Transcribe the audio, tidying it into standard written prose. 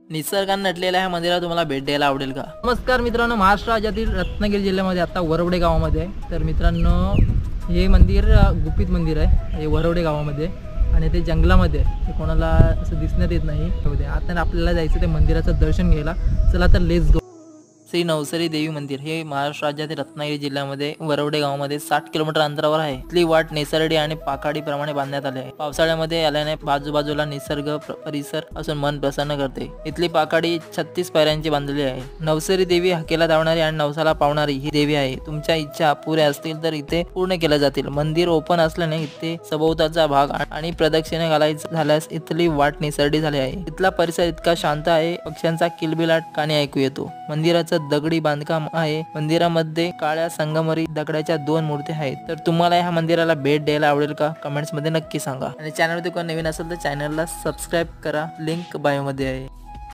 निसर्गाने नटलेल्या ह्या मंदिराला तुम्हाला भेट द्यायला आवडेल का? नमस्कार मित्रांनो, महाराष्ट्र राज्यातील रत्नागिरी जिल्ह्यामध्ये आता वरवडे गावामध्ये आहे. तर मित्रांनो, हे मंदिर गुपित मंदिर आहे, हे वरवडे गावामध्ये आणि ते जंगलामध्ये आहे. ते कोणाला असं दिसण्यात येत नाही. आता आपल्याला जायचं ते मंदिराचं दर्शन घ्यायला. चला तर लेट्स गो. श्री नवसरी देवी मंदिर हे महाराष्ट्र राज्यातील रत्नागिरी जिल्ह्यामध्ये वरवडे गावामध्ये 60 किलोमीटर अंतरावर आहे. इथली वाट नेसरडी आणि पाकाडी प्रमाणे बांधण्यात आली आहे. पावसाळ्यामध्ये आल्याने बाजूबाजूला निसर्ग परिसर असून मन प्रसन्न करते. इथली पाकाडी 36 पायऱ्यांची बांधलेली आहे. नवसरी देवी हाकेला धावणारी आणि नवसाला पावणारी ही देवी आहे. तुमच्या इच्छा पुऱ्या असतील तर इथे पूर्ण केल्या जातील. मंदिर ओपन असल्याने इथे सभोवताचा भाग आणि प्रदक्षिणे घालायचं झाल्यास इथली वाट निसरडी झाली आहे. इथला परिसर इतका शांत आहे, पक्ष्यांचा किलबिलाट कानी ऐकू येतो. मंदिराचं दगडी बांधकाम आहे. मंदिरामध्ये काळ्या संगमरी दगडाच्या 2 मूर्ती आहेत. तर तुम्हाला ह्या मंदिराला भेट द्यायला आवडेल का? कमेंट्स मध्ये नक्की सांगा. आणि चॅनलवरती कोण नवीन असेल तर चॅनलला सबस्क्राईब करा. लिंक बायो मध्ये आहे.